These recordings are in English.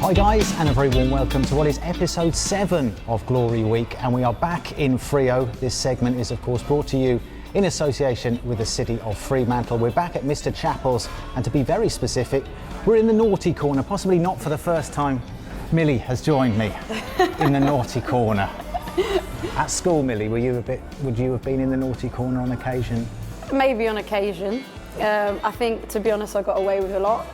Hi guys, and a very warm welcome to what is episode 7 of Glory Week, and we are back in Freo. This segment is of course brought to you in association with the city of Fremantle. We're back at Mr. Chappell's, and to be very specific, we're in the naughty corner, possibly not for the first time. Millie has joined me in the naughty corner. At school, Millie, would you have been in the naughty corner on occasion? Maybe on occasion. I think, to be honest, I got away with a lot.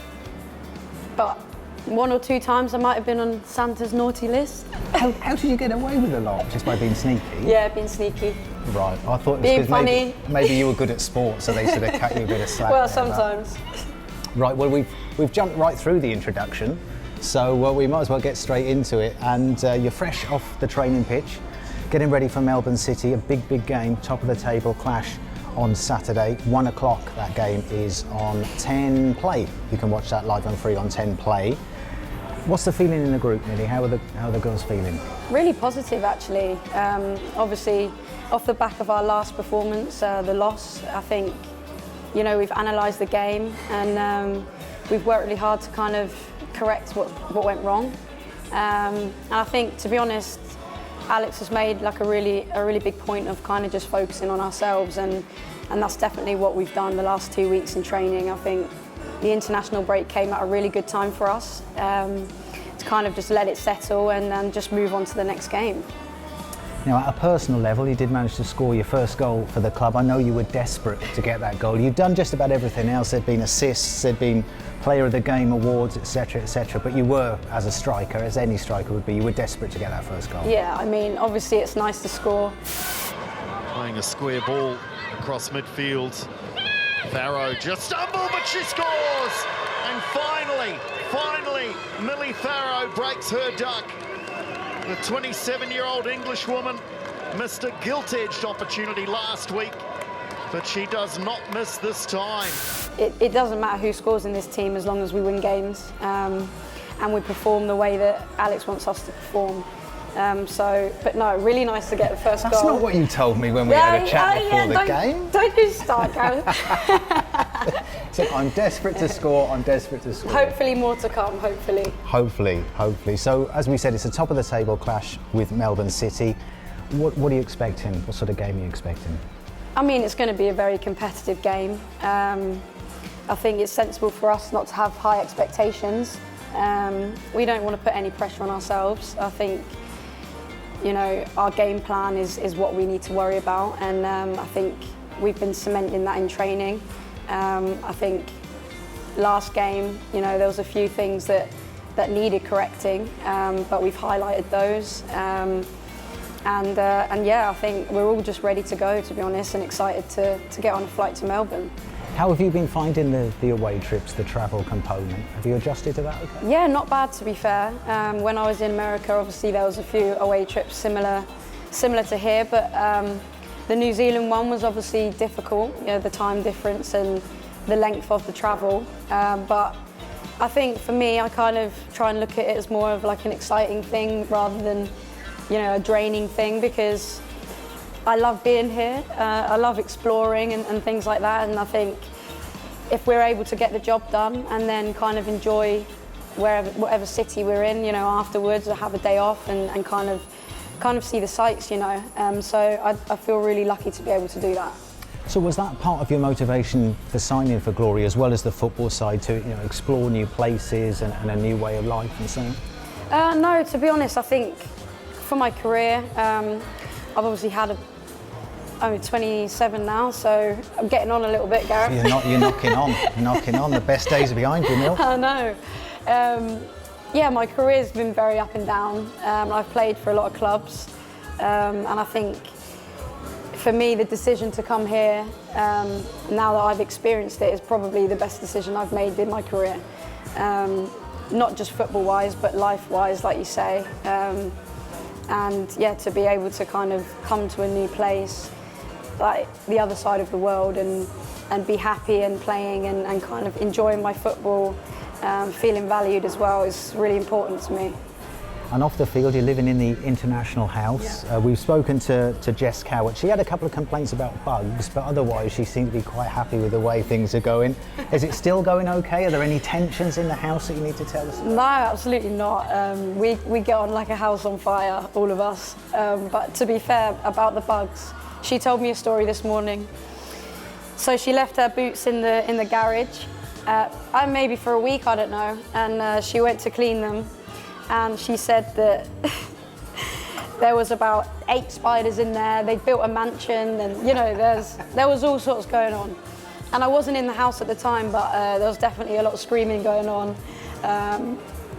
But 1 or 2 times I might have been on Santa's naughty list. How did you get away with a lot? Just by being sneaky? Yeah, being sneaky. Right, I thought it was being because funny. Maybe you were good at sport, so they sort of cut you a bit of slack. Well, sometimes. Right, well, we've jumped right through the introduction, so we might as well get straight into it. And you're fresh off the training pitch, getting ready for Melbourne City, a big game, top of the table clash on Saturday, 1 o'clock. That game is on 10 Play. You can watch that live and free on 10 Play. What's the feeling in the group, Millie? How are the girls feeling? Really positive, actually. Obviously, off the back of our last performance, the loss, I think, you know, we've analysed the game and we've worked really hard to kind of correct what went wrong. And I think, to be honest, Alex has made like a really big point of kind of just focusing on ourselves, and that's definitely what we've done the last 2 weeks in training. I think the international break came at a really good time for us to kind of just let it settle and then just move on to the next game. Now, at a personal level, you did manage to score your first goal for the club. I know you were desperate to get that goal. You've done just about everything else. There'd been assists, there'd been Player of the Game awards, etc. But you were, as a striker, as any striker would be, you were desperate to get that first goal. Yeah, I mean, obviously it's nice to score. Playing a square ball across midfield. Farrow just stumbled, but she scores! And finally, Millie Farrow breaks her duck. The 27-year-old Englishwoman missed a gilt-edged opportunity last week, but she does not miss this time. It doesn't matter who scores in this team as long as we win games and we perform the way that Alex wants us to perform. But no, really nice to get the first goal. That's not what you told me when we had a chat before the game. Don't you start, Gareth. So I'm desperate to score, Hopefully more to come, hopefully. Hopefully. So, as we said, it's a top of the table clash with Melbourne City. What are you expecting? What sort of game are you expecting? I mean, it's going to be a very competitive game. I think it's sensible for us not to have high expectations. We don't want to put any pressure on ourselves. I think, you know, our game plan is what we need to worry about, and I think we've been cementing that in training. I think last game, you know, there was a few things that needed correcting, but we've highlighted those. And yeah, I think we're all just ready to go, to be honest, and excited to get on a flight to Melbourne. How have you been finding the away trips, the travel component? Have you adjusted to that okay? Yeah, not bad, to be fair. When I was in America, obviously there was a few away trips similar to here, but the New Zealand one was obviously difficult, you know, the time difference and the length of the travel. But I think for me, I kind of try and look at it as more of like an exciting thing rather than, you know, a draining thing, because I love being here. I love exploring and things like that, and I think if we're able to get the job done and then kind of enjoy whatever city we're in, you know, afterwards, or have a day off and kind of see the sights, you know. So I feel really lucky to be able to do that. So was that part of your motivation for signing for Glory, as well as the football side, to, you know, explore new places and a new way of life and so on? No, to be honest, I think for my career, I've obviously had I'm 27 now, so I'm getting on a little bit, Gareth. You're knocking on. The best days are behind you, Mil. I know. Yeah, my career's been very up and down. I've played for a lot of clubs, and I think for me, the decision to come here, now that I've experienced it, is probably the best decision I've made in my career. Not just football-wise, but life-wise, like you say. And yeah, to be able to kind of come to a new place, like the other side of the world, and be happy and playing and kind of enjoying my football, feeling valued as well, is really important to me. And off the field, you're living in the international house. Yeah. We've spoken to Jess Cowart. She had a couple of complaints about bugs, but otherwise she seemed to be quite happy with the way things are going. Is it still going okay? Are there any tensions in the house that you need to tell us about? No, absolutely not. We get on like a house on fire, all of us. But to be fair, about the bugs, she told me a story this morning. So she left her boots in the garage, maybe for a week, I don't know, and she went to clean them. And she said that there was about 8 spiders in there. They'd built a mansion, and there was all sorts going on. And I wasn't in the house at the time, but there was definitely a lot of screaming going on.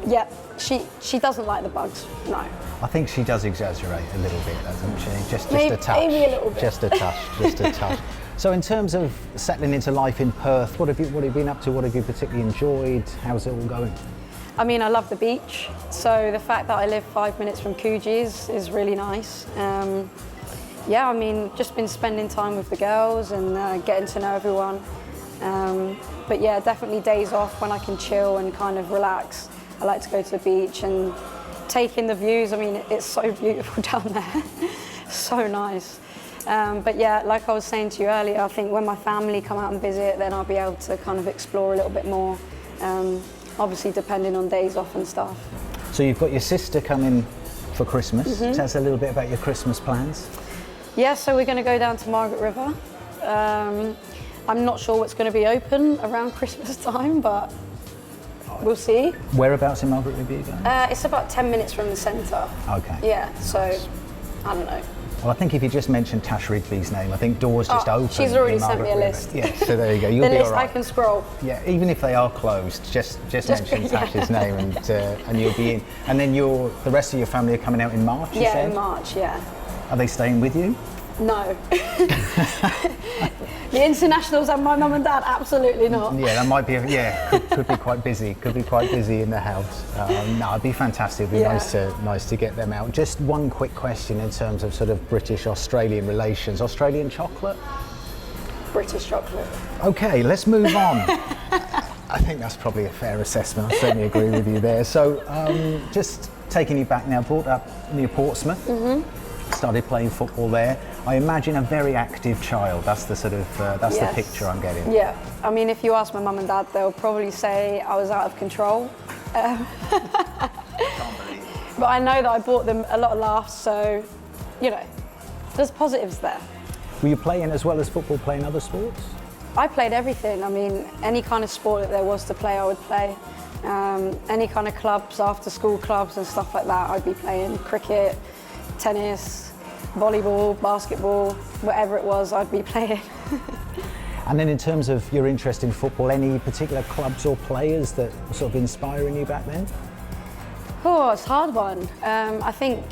Yeah, she doesn't like the bugs. No. I think she does exaggerate a little bit, doesn't she? Just Maybe, a touch. maybe a little bit. Just a touch. Just a touch. So in terms of settling into life in Perth, what have you been up to? What have you particularly enjoyed? How's it all going? I mean, I love the beach, so the fact that I live 5 minutes from Coogee is really nice. Yeah, I mean, just been spending time with the girls and getting to know everyone. But yeah, definitely days off when I can chill and kind of relax. I like to go to the beach and take in the views. I mean, it's so beautiful down there, so nice. But yeah, like I was saying to you earlier, I think when my family come out and visit, then I'll be able to kind of explore a little bit more. Obviously depending on days off and stuff. So you've got your sister coming for Christmas. Mm-hmm. Tell us a little bit about your Christmas plans. Yeah, so we're going to go down to Margaret River. I'm not sure what's going to be open around Christmas time, but we'll see. Whereabouts in Margaret River are you going? It's about 10 minutes from the centre. Okay. Yeah, so I don't know. Well, I think if you just mentioned Tash Rigby's name, I think doors just open. She's already in sent me a Margaret list. River. Yeah, so there you go. You'll The be list all right. I can scroll. Yeah, even if they are closed, just mention Tash's name and you'll be in. And then the rest of your family are coming out in March, you Yeah, said? in March, yeah. Are they staying with you? No. The internationals and my mum and dad, absolutely not. Yeah, that might be, could be quite busy. Could be quite busy in the house. No, it'd be fantastic. It'd be nice to get them out. Just one quick question in terms of sort of British-Australian relations. Australian chocolate? British chocolate. Okay, let's move on. I think that's probably a fair assessment. I certainly agree with you there. So, just taking you back now, brought up near Portsmouth. Mm-hmm. Started playing football there. I imagine a very active child. That's the sort of the picture I'm getting. Yeah, I mean, if you ask my mum and dad, they'll probably say I was out of control. But I know that I brought them a lot of laughs, so there's positives there. Were you playing as well as football, playing other sports? I played everything. I mean, any kind of sport that there was to play, I would play. Any kind of clubs, after school clubs and stuff like that, I'd be playing cricket, tennis, volleyball, basketball, whatever it was, I'd be playing. And then in terms of your interest in football, any particular clubs or players that were sort of inspiring you back then? Oh, it's a hard one. I think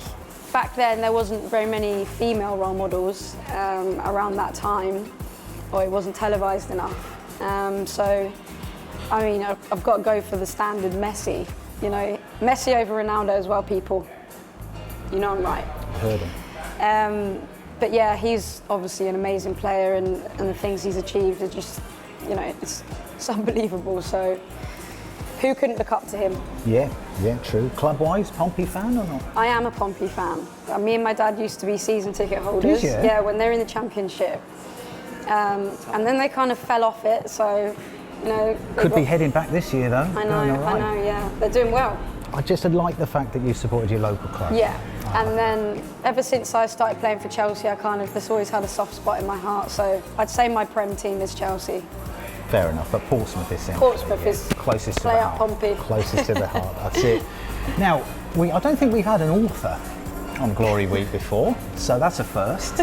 back then there wasn't very many female role models around that time, or it wasn't televised enough. So, I mean, I've got to go for the standard Messi. Messi over Ronaldo as well, people. I'm right. Heard him. But yeah, he's obviously an amazing player, and the things he's achieved are just, it's unbelievable. So who couldn't look up to him? Yeah, true. Club-wise, Pompey fan or not? I am a Pompey fan. Me and my dad used to be season ticket holders. Did you? Yeah, when they're in the Championship. And then they kind of fell off it, so, Could be heading back this year, though. I know, yeah. They're doing well. I just like the fact that you supported your local club. Yeah, and then ever since I started playing for Chelsea, that's always had a soft spot in my heart. So I'd say my Prem team is Chelsea. Fair enough, but Portsmouth is Portsmouth is closest to play the up heart. Pompey. Closest to the heart. That's it. Now, I don't think we've had an author on Glory Week before, so that's a first.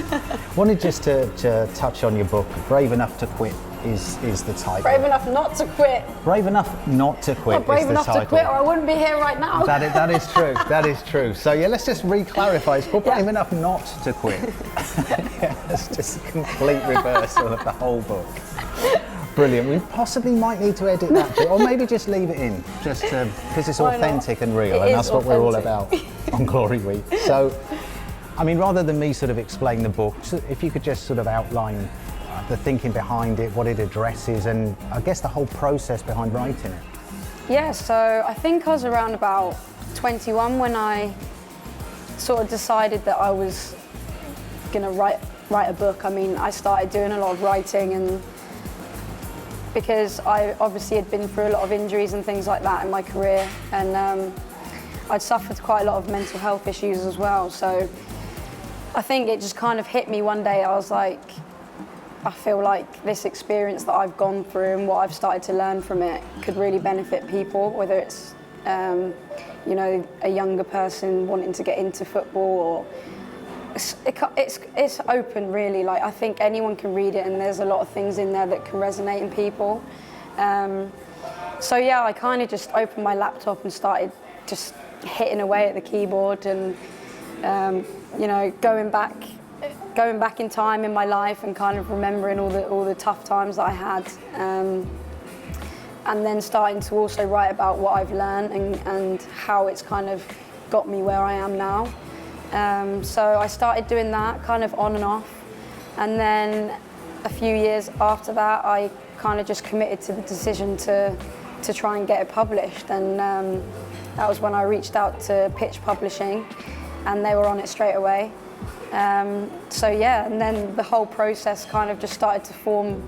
Wanted just to touch on your book, Brave Enough to Quit is the title. Brave Enough Not to Quit. Brave Enough Not to Quit Not brave is the enough title. to quit, or I wouldn't be here right now. That is true. That is true. So yeah, let's just re-clarify. It's called Brave Enough Not to Quit. It's just a complete reversal of the whole book. Brilliant. We possibly might need to edit that bit, or maybe just leave it in, just because it's authentic and real, and that's what we're all about on Glory Week. So, I mean, rather than me sort of explain the book, if you could just sort of outline the thinking behind it, what it addresses, and I guess the whole process behind writing it. Yeah, so I think I was around about 21 when I sort of decided that I was going to write a book. I mean, I started doing a lot of writing, and because I obviously had been through a lot of injuries and things like that in my career, and I'd suffered quite a lot of mental health issues as well. So I think it just kind of hit me one day. I was like, I feel like this experience that I've gone through and what I've started to learn from it could really benefit people, whether it's you know, a younger person wanting to get into football, or it's open really. Like, I think anyone can read it, and there's a lot of things in there that can resonate in people. So yeah, I kind of just opened my laptop and started just hitting away at the keyboard, and you know, going back in time in my life and kind of remembering all the tough times that I had, and then starting to also write about what I've learned and how it's kind of got me where I am now. So I started doing that kind of on and off, and then a few years after that I kind of just committed to the decision to try and get it published, and that was when I reached out to Pitch Publishing, and they were on it straight away. So yeah, and then the whole process kind of just started to form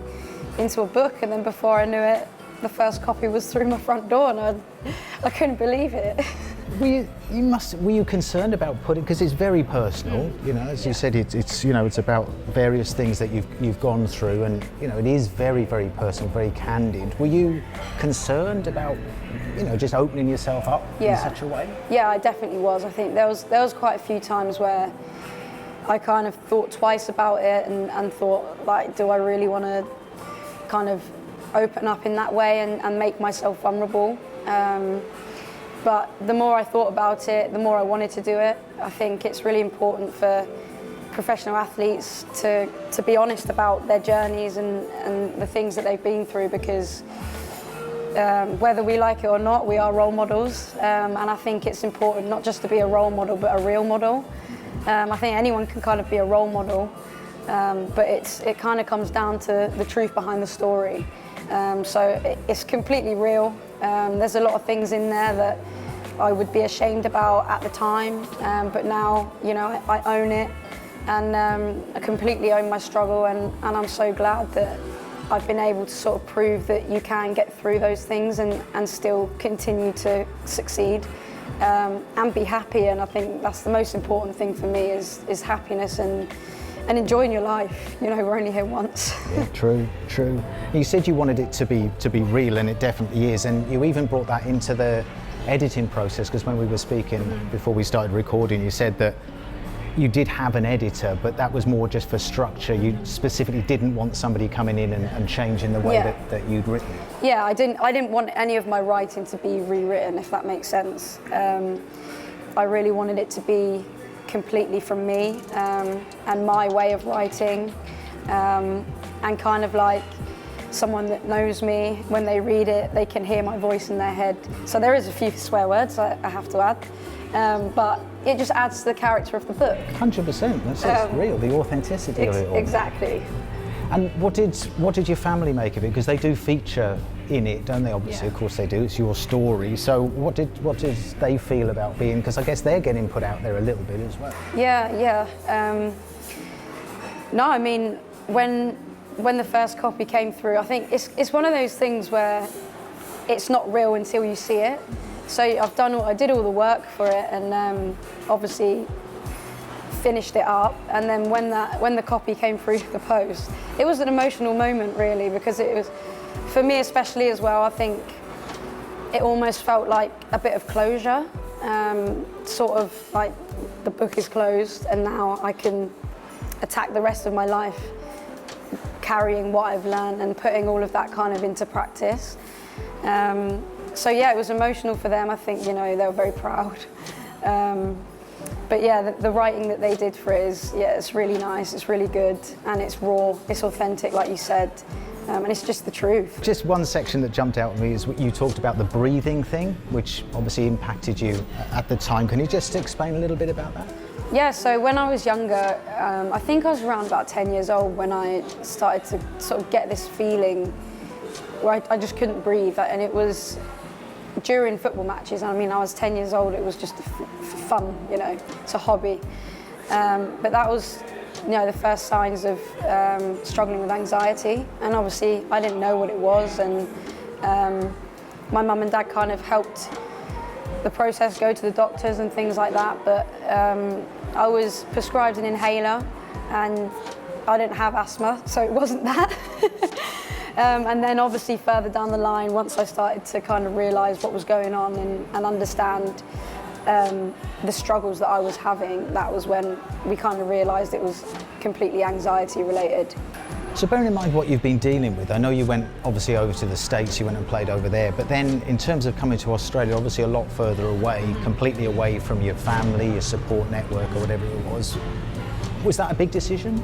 into a book, and then before I knew it, the first copy was through my front door, and I couldn't believe it. Were you concerned about putting, because it's very personal, you know, as you said, it's you know, it's about various things that you've gone through, and you know, it is very, very personal, very candid. Were you concerned about, you know, just opening yourself up in such a way? Yeah, I definitely was. I think there was quite a few times where I kind of thought twice about it and thought, like, do I really want to kind of open up in that way and make myself vulnerable? But the more I thought about it, the more I wanted to do it. I think it's really important for professional athletes to be honest about their journeys and the things that they've been through, because whether we like it or not, we are role models. And I think it's important not just to be a role model, but a real model. I think anyone can kind of be a role model, but it kind of comes down to the truth behind the story. So it's completely real. There's a lot of things in there that I would be ashamed about at the time, but now, you know, I own it, and I completely own my struggle, and I'm so glad that I've been able to sort of prove that you can get through those things and still continue to succeed, and be happy. And I think that's the most important thing for me is happiness and enjoying your life. You know, we're only here once. Yeah, true. You said you wanted it to be real, and it definitely is. And you even brought that into the editing process, because when we were speaking before we started recording, you said that you did have an editor, but that was more just for structure. You specifically didn't want somebody coming in and changing the way that you'd written. Yeah, I didn't want any of my writing to be rewritten, if that makes sense. I really wanted it to be completely from me, and my way of writing, and kind of like someone that knows me, when they read it, they can hear my voice in their head. So there is a few swear words I have to add, but it just adds to the character of the book. 100%, that's real, the authenticity of it all. Exactly. And what did your family make of it? Because they do feature in it, don't they? Obviously, of course they do. It's your story. So what did they feel about being? Because I guess they're getting put out there a little bit as well. Yeah. No, I mean, when the first copy came through, I think it's one of those things where it's not real until you see it. So I did all the work for it, and obviously finished it up, and then when the copy came through the post, it was an emotional moment really, because it was, for me especially as well, I think it almost felt like a bit of closure, sort of like the book is closed and now I can attack the rest of my life carrying what I've learned and putting all of that kind of into practice. So yeah, it was emotional for them. I think, you know, they were very proud. But yeah, the writing that they did for it is, it's really nice, it's really good, and it's raw, it's authentic, like you said, and it's just the truth. Just one section that jumped out at me is you talked about the breathing thing, which obviously impacted you at the time. Can you just explain a little bit about that? Yeah, so when I was younger, I think I was around about 10 years old when I started to sort of get this feeling where I just couldn't breathe, and it was during football matches. I mean, I was 10 years old. It was just for fun, you know, it's a hobby. But that was, you know, the first signs of struggling with anxiety. And obviously, I didn't know what it was. And my mum and dad kind of helped the process, go to the doctors and things like that. But I was prescribed an inhaler, and I didn't have asthma, so it wasn't that. And then obviously further down the line, once I started to kind of realise what was going on and understand the struggles that I was having, that was when we kind of realised it was completely anxiety related. So bearing in mind what you've been dealing with, I know you went obviously over to the States, you went and played over there, but then in terms of coming to Australia, obviously a lot further away, completely away from your family, your support network or whatever it was that a big decision?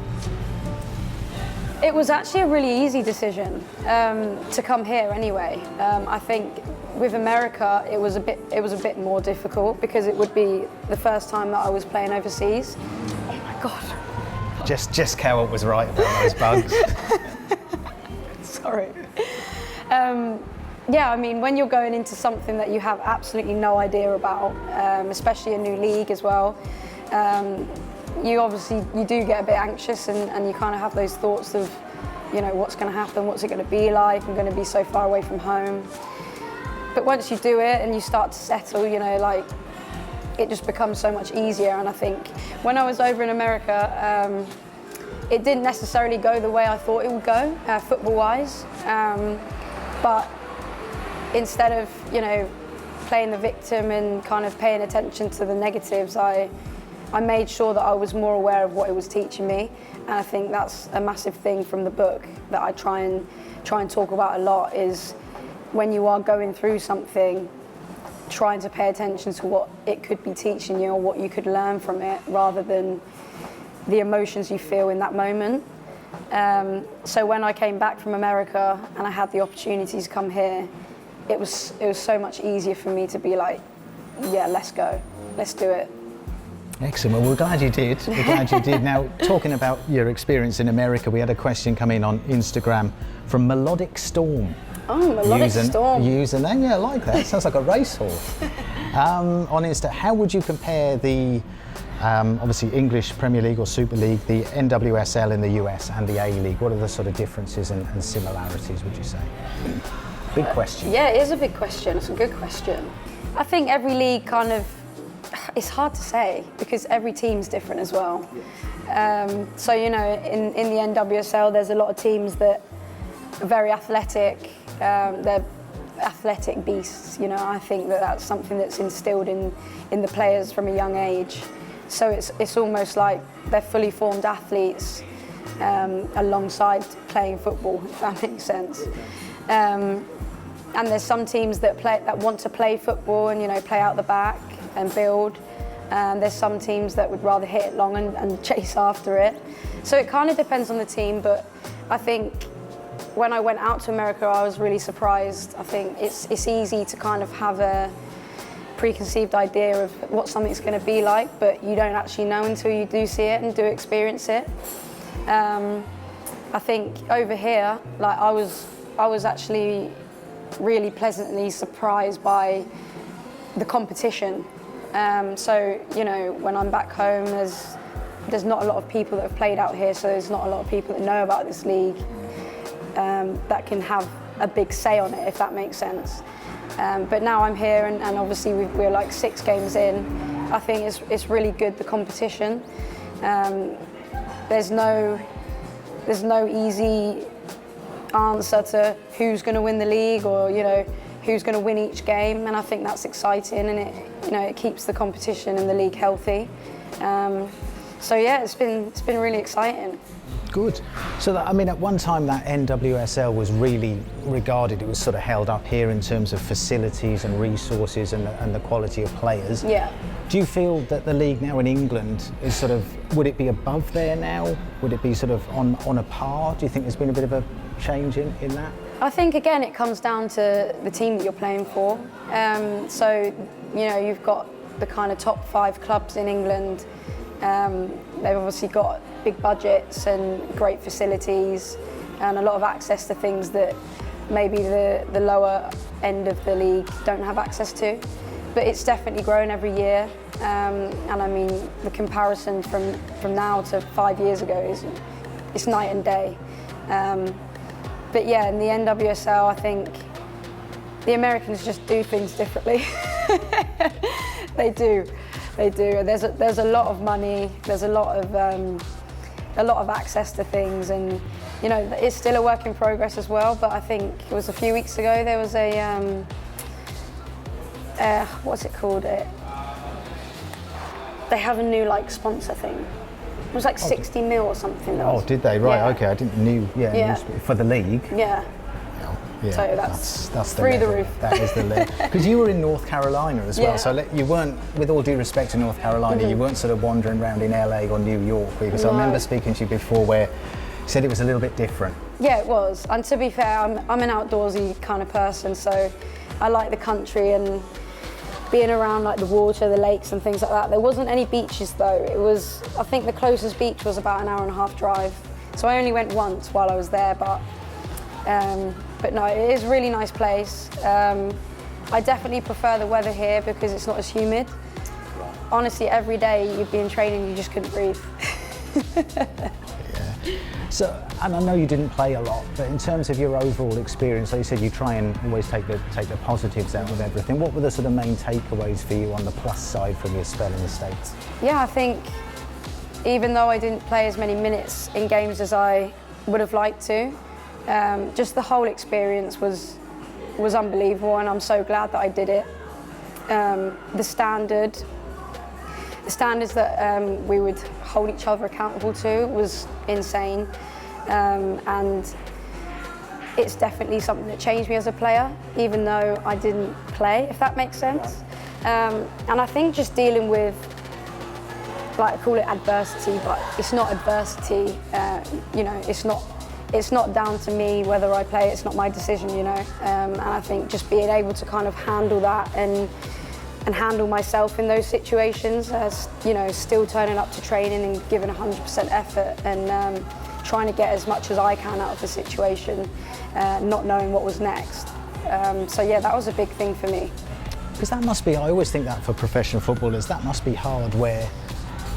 It was actually a really easy decision to come here anyway. I think with America it was a bit more difficult because it would be the first time that I was playing overseas. Oh my God. Just Carol was right about those bugs. Sorry. Yeah, I mean, when you're going into something that you have absolutely no idea about, especially a new league as well, you do get a bit anxious and you kind of have those thoughts of, you know, what's going to happen, what's it going to be like, I'm going to be so far away from home. But once you do it and you start to settle, you know, like, it just becomes so much easier. And I think when I was over in America, it didn't necessarily go the way I thought it would go, football-wise. But instead of, you know, playing the victim and kind of paying attention to the negatives, I made sure that I was more aware of what it was teaching me. And I think that's a massive thing from the book that I try and talk about a lot, is when you are going through something, trying to pay attention to what it could be teaching you or what you could learn from it, rather than the emotions you feel in that moment. So when I came back from America and I had the opportunity to come here, it was so much easier for me to be like, yeah, let's go, let's do it. Excellent. Well, we're glad you did. We're glad you did. Now, talking about your experience in America, we had a question come in on Instagram from Melodic Storm. Oh, Melodic Storm. Username, yeah, I like that. Sounds like a racehorse. On Insta, how would you compare the, obviously, English Premier League or Super League, the NWSL in the US and the A-League? What are the sort of differences and similarities, would you say? Big question. Yeah, it is a big question. It's a good question. I think every league kind of, it's hard to say because every team's different as well. So, you know, in the NWSL, there's a lot of teams that are very athletic. They're athletic beasts, you know. I think that's something that's instilled in the players from a young age. So it's almost like they're fully formed athletes alongside playing football, if that makes sense. And there's some teams that want to play football and, you know, play out the back and build. There's some teams that would rather hit it long and chase after it. So it kind of depends on the team, but I think when I went out to America, I was really surprised. I think it's easy to kind of have a preconceived idea of what something's going to be like, but you don't actually know until you do see it and do experience it. I think over here, like I was actually really pleasantly surprised by the competition. So, you know, when I'm back home, there's not a lot of people that have played out here, so there's not a lot of people that know about this league that can have a big say on it, if that makes sense. But now I'm here, and obviously we're like 6 games in. I think it's really good, the competition. There's no easy answer to who's going to win the league, or, you know, who's going to win each game, and I think that's exciting, and it keeps the competition and the league healthy. So yeah, it's been really exciting. Good. So I mean, at one time that NWSL was really regarded, it was sort of held up here in terms of facilities and resources and the quality of players. Yeah. Do you feel that the league now in England is sort of, would it be above there now? Would it be sort of on a par? Do you think there's been a bit of a change in that? I think, again, it comes down to the team that you're playing for. So, you know, you've got the kind of top 5 clubs in England. They've obviously got big budgets and great facilities and a lot of access to things that maybe the lower end of the league don't have access to. But it's definitely grown every year, and I mean the comparison from now to 5 years ago it's night and day. But yeah, in the NWSL, I think the Americans just do things differently. They do. There's a lot of money. There's a lot of access to things, and you know it's still a work in progress as well. But I think it was a few weeks ago there was a what's it called? They have a new like sponsor thing. It was like 60 mil or something. Oh, did they? Right. Yeah. Okay. I didn't knew. Yeah. For the league. Yeah. Yeah, So that's the through the level. roof. That is the level. Because you were in North Carolina as well, Yeah. so you weren't, with all due respect to North Carolina, you weren't sort of wandering around in LA or New York, because I No. remember speaking to you before where you said it was a little bit different. Yeah, it was. And to be fair, I'm an outdoorsy kind of person, so I like the country and being around like the water, the lakes and things like that. There wasn't any beaches though. It was, I think the closest beach was about an hour and a half drive. So I only went once while I was there, but no, it is a really nice place. I definitely prefer the weather here because it's not as humid. Honestly, every day you'd be in training, you just couldn't breathe. So, and I know you didn't play a lot, but in terms of your overall experience, like you said, you try and always take the positives out of everything. What were the sort of main takeaways for you on the plus side from your spell in the States? Yeah, I think even though I didn't play as many minutes in games as I would have liked to, just the whole experience was unbelievable, and I'm so glad that I did it. The standards that we would hold each other accountable to was insane, and it's definitely something that changed me as a player, even though I didn't play, if that makes sense. And I think just dealing with, like, I call it adversity, but it's not adversity. You know, it's not down to me whether I play. It's not my decision, you know. And I think just being able to kind of handle that and handle myself in those situations, as you know, still turning up to training and giving 100% effort and trying to get as much as I can out of the situation, not knowing what was next. So yeah, that was a big thing for me. Because that must be, I always think that for professional footballers, that must be hard, where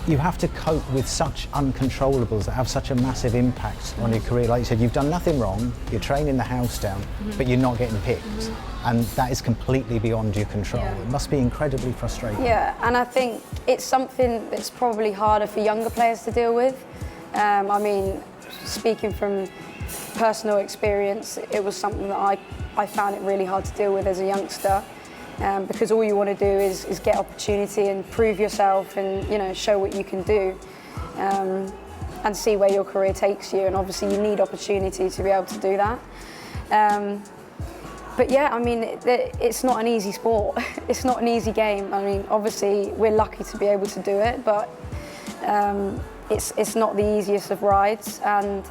you have to cope with such uncontrollables that have such a massive impact on your career. Like you said, you've done nothing wrong, you're training the house down, but you're not getting picked. And that is completely beyond your control. Yeah. It must be incredibly frustrating. Yeah, and I think it's something that's probably harder for younger players to deal with. I mean, speaking from personal experience, it was something that I found it really hard to deal with as a youngster. Because all you want to do is get opportunity and prove yourself and, you know, show what you can do, and see where your career takes you. And obviously you need opportunity to be able to do that. But yeah, I mean, it's not an easy sport. It's not an easy game. I mean, obviously we're lucky to be able to do it, but it's not the easiest of rides, and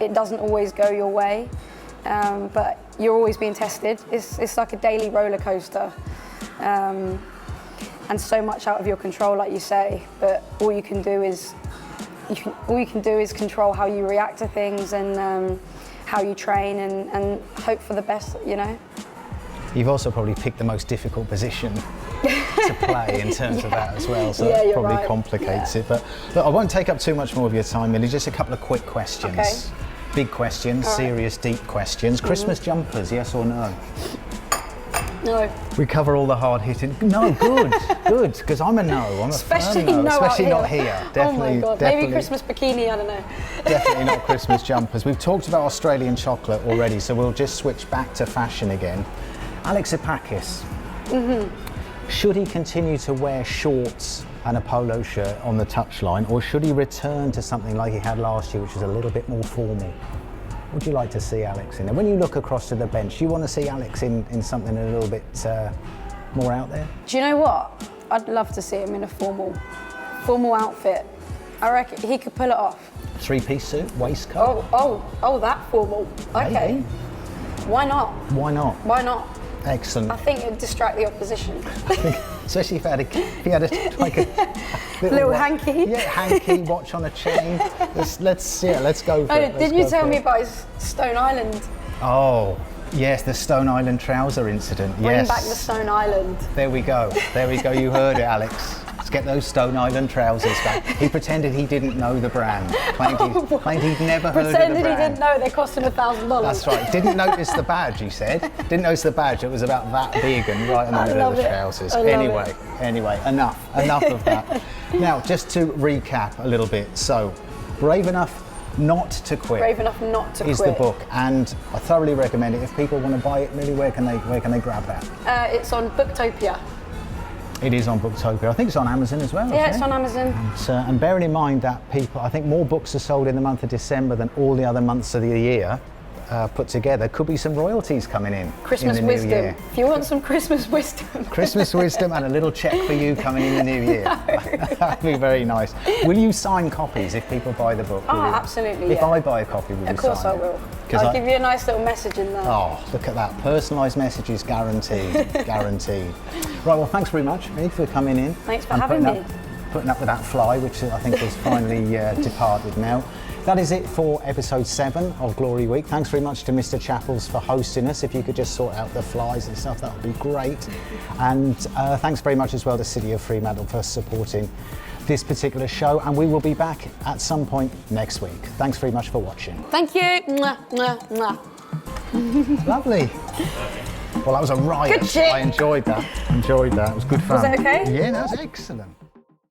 it doesn't always go your way. But you're always being tested. It's like a daily roller coaster, and so much out of your control, like you say. But all you can do is control how you react to things and how you train and hope for the best. You know. You've also probably picked the most difficult position to play in terms of that as well, so Yeah, that you're probably right. complicates it. But look, I won't take up too much more of your time, Millie. Just a couple of quick questions. Okay. Big questions, All right. serious, deep questions. Christmas jumpers, yes or no? No. We cover all the hard hitting. No, good, good, because I'm a no. I'm a Especially firm no. no out Especially here. not here. Definitely, Oh my God. definitely, Maybe Christmas bikini. I don't know. definitely not Christmas jumpers. We've talked about Australian chocolate already, so we'll just switch back to fashion again. Alex Ipakis. Should he continue to wear shorts and a polo shirt on the touchline, or should he return to something like he had last year, which was a little bit more formal? What would you like to see Alex in? And when you look across to the bench, you want to see Alex in something a little bit more out there? Do you know what? I'd love to see him in a formal outfit. I reckon he could pull it off. Three-piece suit, waistcoat? Oh, that formal. Okay. Maybe. Why not? Why not? Why not? Excellent. I think it'd distract the opposition. Especially if he had like a Little hanky. Yeah, hanky, watch on a chain. Let's go for it. Didn't you tell me about his Stone Island? Oh, Yes, the Stone Island trouser incident. Bring Yes. back the Stone Island. There we go. There we go. You heard it, Alex. Let's get those Stone Island trousers back. He pretended he didn't know the brand. Claimed he'd never heard of the brand. Pretended he didn't know they cost him $1,000. That's right. Didn't notice the badge, he said. Didn't notice the badge. It was about that big and right in the middle of the trousers. Anyway, enough of that. Now, just to recap a little bit. So, Brave Enough Not to Quit. Brave Enough Not to is Quit. the book, and I thoroughly recommend it. If people want to buy it, Millie, where can they grab that? It's on Booktopia. It is on Booktopia. I think it's on Amazon as well. Yeah, isn't it's it? on Amazon. And bearing in mind that I think more books are sold in the month of December than all the other months of the year put together. Could be some royalties coming in. Christmas in the wisdom. New year. If you want some Christmas wisdom. Christmas wisdom and a little check for you coming in the new year. That'd be very nice. Will you sign copies if people buy the book? Oh, absolutely. If I buy a copy, will you sign it? Of course I will. I'll give you a nice little message in there. Oh, look at that. Personalised messages guaranteed. Guaranteed. Right, well, thanks very much, Millie, for coming in. Thanks for having me. Putting up with that fly, which I think has finally departed now. That is it for episode 7 of Glory Week. Thanks very much to Mr. Chappells for hosting us. If you could just sort out the flies and stuff, that would be great. And thanks very much as well to City of Fremantle for supporting this particular show. And we will be back at some point next week. Thanks very much for watching. Thank you. Mwah, mwah, mwah. Lovely. Well, that was a riot. Good shit. I enjoyed that. It was good fun. Was that okay? Yeah, that was excellent.